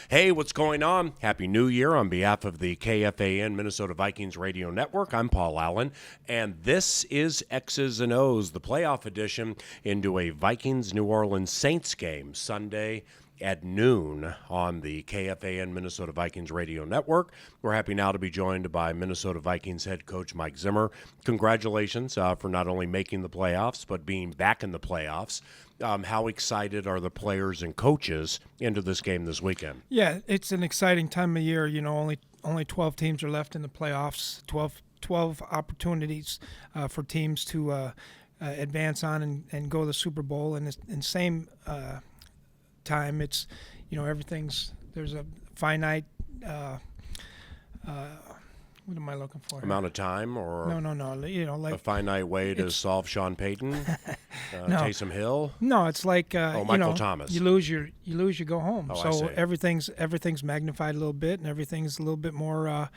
Hey, what's going on? Happy New Year on behalf of the KFAN Minnesota Vikings Radio Network. I'm Paul Allen, and this is X's and O's, the playoff edition into a Vikings-New Orleans Saints game Sunday at noon on the KFAN Minnesota Vikings Radio Network. We're happy now to be joined by Minnesota Vikings head coach Mike Zimmer. Congratulations for not only making the playoffs, but being back in the playoffs. How excited are the players and coaches into this game this weekend? Yeah, it's an exciting time of year. You know, only 12 teams are left in the playoffs, 12 opportunities for teams to advance on and go to the Super Bowl. And same time, it's, you know, there's a finite what am I looking for? Amount of time, or no. You know, like a finite way to solve Sean Payton, no. Taysom Hill. No, it's like Michael Thomas. You lose, you go home. Oh, so everything's magnified a little bit, and everything's a little bit more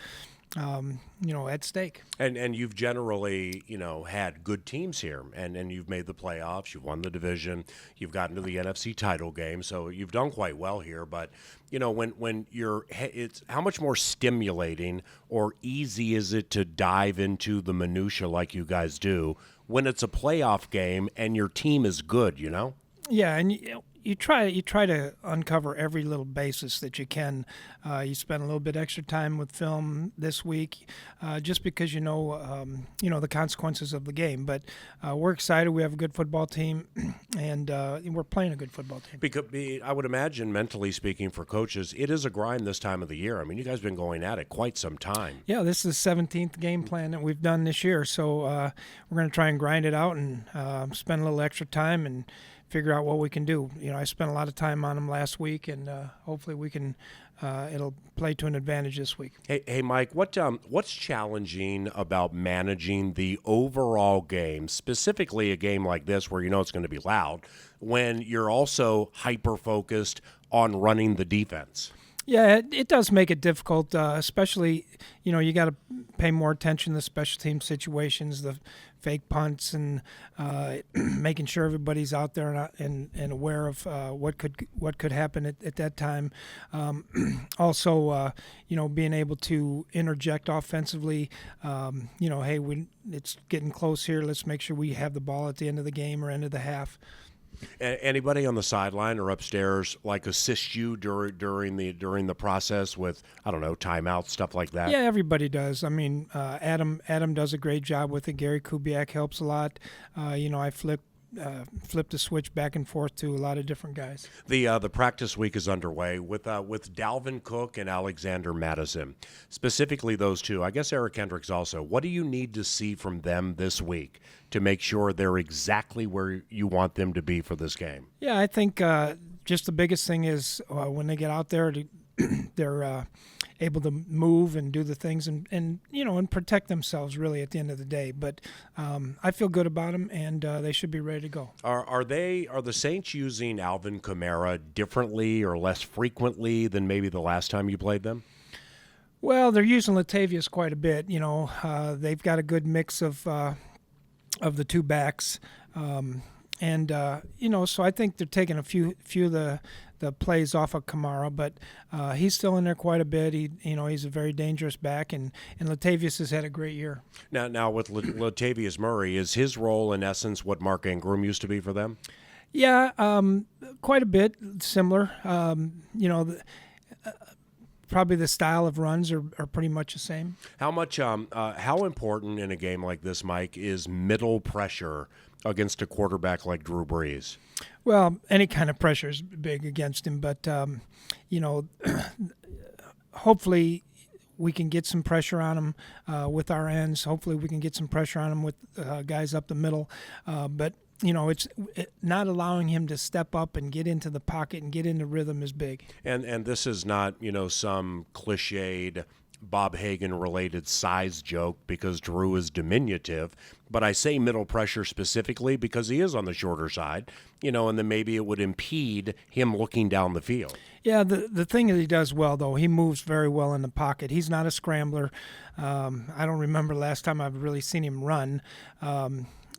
at stake. And you've generally, had good teams here, and you've made the playoffs, you've won the division, you've gotten to the NFC title game, so you've done quite well here. But, when it's how much more stimulating or easy is it to dive into the minutia like you guys do when it's a playoff game and your team is good, Yeah, and you try to uncover every little basis that you can. You spend a little bit extra time with film this week, just because the consequences of the game. But we're excited. We have a good football team, and we're playing a good football team. Because I would imagine, mentally speaking, for coaches, it is a grind this time of the year. I mean, you guys have been going at it quite some time. Yeah, this is the 17th game plan that we've done this year. So we're going to try and grind it out and spend a little extra time and figure out what we can do. I spent a lot of time on them last week, and hopefully we can. It'll play to an advantage this week. Hey, Mike, what's challenging about managing the overall game, specifically a game like this where it's going to be loud, when you're also hyper-focused on running the defense? Yeah, it does make it difficult, especially, you got to pay more attention to the special team situations, the fake punts, and making sure everybody's out there and aware of what could happen at that time. Also, being able to interject offensively. Hey, it's getting close here. Let's make sure we have the ball at the end of the game or end of the half. Anybody on the sideline or upstairs assist you during the process with, I don't know, timeouts, stuff like that? Yeah, everybody does. I mean, Adam does a great job with it. Gary Kubiak helps a lot. I flip the switch back and forth to a lot of different guys. The practice week is underway with Dalvin Cook and Alexander Madison, specifically those two. I guess Eric Kendricks also. What do you need to see from them this week to make sure they're exactly where you want them to be for this game? Yeah, I think just the biggest thing is when they get out there, they're able to move and do the things and protect themselves really at the end of the day. But I feel good about them, and they should be ready to go. Are the Saints using Alvin Kamara differently or less frequently than maybe the last time you played them? Well, they're using Latavius quite a bit. They've got a good mix of the two backs, so I think they're taking a few of the plays off of Kamara, but he's still in there quite a bit. He's a very dangerous back, and Latavius has had a great year. Now with Latavius Murray, is his role in essence what Mark Ingram used to be for them? Yeah, quite a bit similar. Probably the style of runs are pretty much the same. How important in a game like this, Mike, is middle pressure against a quarterback like Drew Brees? Well, any kind of pressure is big against him, but hopefully we can get some pressure on him with our ends. Hopefully we can get some pressure on him with guys up the middle, but it's not allowing him to step up and get into the pocket and get into rhythm is big. And this is not, some cliched Bob Hagan-related size joke because Drew is diminutive, but I say middle pressure specifically because he is on the shorter side, and then maybe it would impede him looking down the field. Yeah, the thing that he does well, though, he moves very well in the pocket. He's not a scrambler. I don't remember last time I've really seen him run.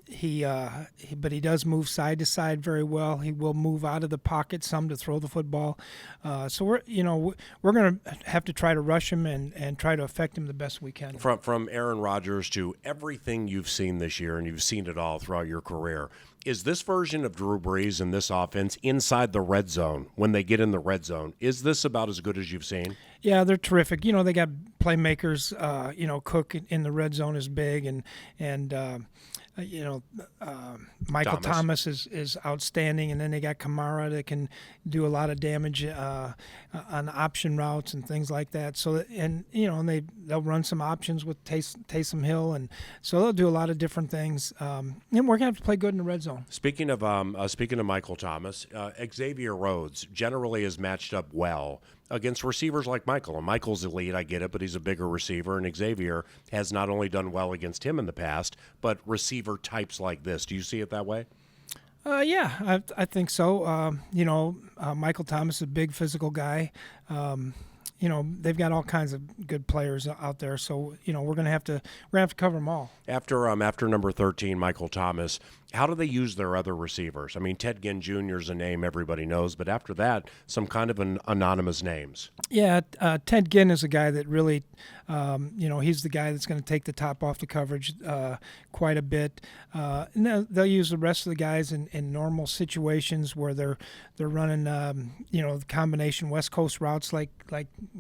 but he does move side to side very well. He will move out of the pocket some to throw the football. So we're going to have to try to rush him and try to affect him the best we can. From Aaron Rodgers to everything you've seen this year, and you've seen it all throughout your career, is this version of Drew Brees and this offense inside the red zone, when they get in the red zone, is this about as good as you've seen? Yeah, they're terrific. They got playmakers. Cook in the red zone is big, and Michael Thomas is outstanding, and then they got Kamara that can do a lot of damage on option routes and things like that. So and they'll run some options with Taysom Hill, and so they'll do a lot of different things. And we're gonna have to play good in the red zone. Speaking of Michael Thomas, Xavier Rhodes generally is matched up well against receivers like Michael. And Michael's elite, I get it, but he's a bigger receiver, and Xavier has not only done well against him in the past, but receiver types like this. Do you see it that way? Yeah, I think so. Michael Thomas is a big physical guy. They've got all kinds of good players out there, so we're gonna have to cover them all. After number 13, Michael Thomas, how do they use their other receivers? I mean, Ted Ginn Jr. is a name everybody knows, but after that, some kind of an anonymous names. Yeah, Ted Ginn is a guy that really, he's the guy that's going to take the top off the coverage quite a bit. And they'll use the rest of the guys in normal situations where they're running, the combination West Coast routes like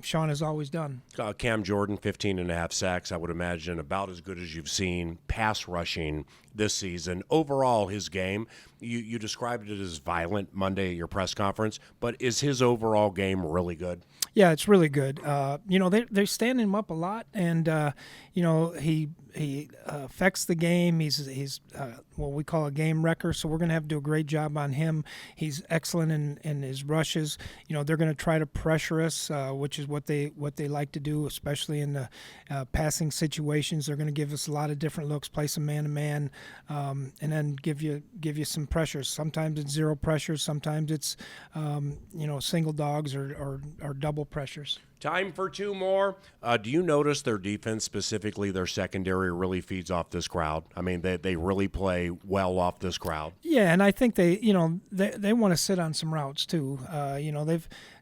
Sean has always done. Cam Jordan, 15.5 sacks, I would imagine about as good as you've seen pass rushing this season. Overall, his game, you described it as violent Monday at your press conference, but is his overall game really good? Yeah, it's really good. They're standing him up a lot, and he affects the game. He's what we call a game wrecker, so we're going to have to do a great job on him. He's excellent in his rushes. They're going to try to pressure us, which is what they like to do, especially in the passing situations. They're going to give us a lot of different looks, play some man-to-man, and then give you some pressures. Sometimes it's zero pressure. Sometimes it's single dogs or double pressures. Time for two more. Do you notice their defense, specifically their secondary, really feeds off this crowd? I mean, they really play well off this crowd. Yeah, and I think they want to sit on some routes too.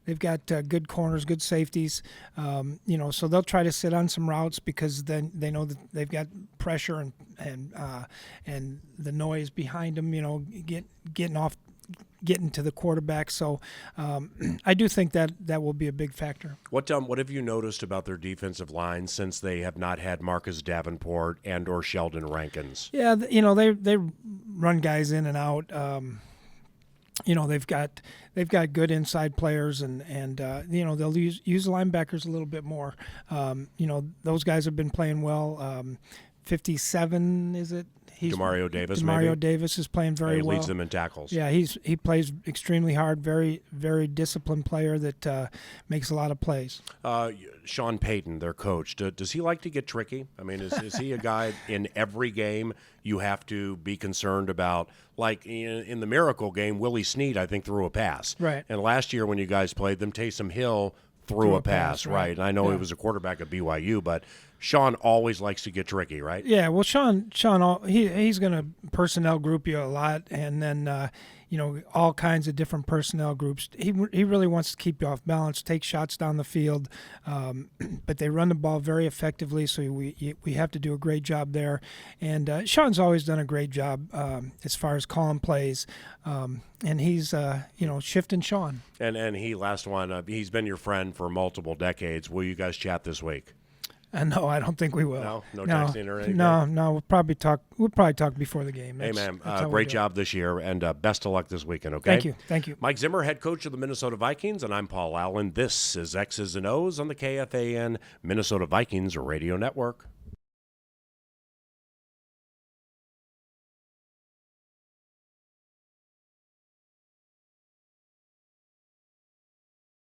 They've got good corners, good safeties. So they'll try to sit on some routes because then they know that they've got pressure and the noise behind them. Getting to the quarterback. So I do think that will be a big factor. What have you noticed about their defensive line since they have not had Marcus Davenport and or Sheldon Rankins? Yeah, they run guys in and out. They've got good inside players, and they'll use linebackers a little bit more. Those guys have been playing well. 57, is it? Demario Davis. Demario Davis is playing very well. He leads them in tackles. Yeah, he plays extremely hard. Very, very disciplined player that makes a lot of plays. Sean Payton, their coach, does he like to get tricky? I mean, is he a guy in every game you have to be concerned about? Like in the Miracle game, Willie Snead, I think, threw a pass. Right. And last year when you guys played them, Taysom Hill threw a pass, right? And I know he was a quarterback at BYU, but Sean always likes to get tricky, right? Yeah, well, Sean, he's going to personnel group you a lot, and then all kinds of different personnel groups. He really wants to keep you off balance, take shots down the field, but they run the ball very effectively, so we have to do a great job there. And Sean's always done a great job as far as calling plays, and he's shifting Sean. And he, last one, he's been your friend for multiple decades. Will you guys chat this week? No, I don't think we will. No texting or anything. No, we'll probably talk before the game. Hey, man, great job this year, and best of luck this weekend. Okay. Thank you. Mike Zimmer, head coach of the Minnesota Vikings, and I'm Paul Allen. This is X's and O's on the KFAN Minnesota Vikings Radio Network.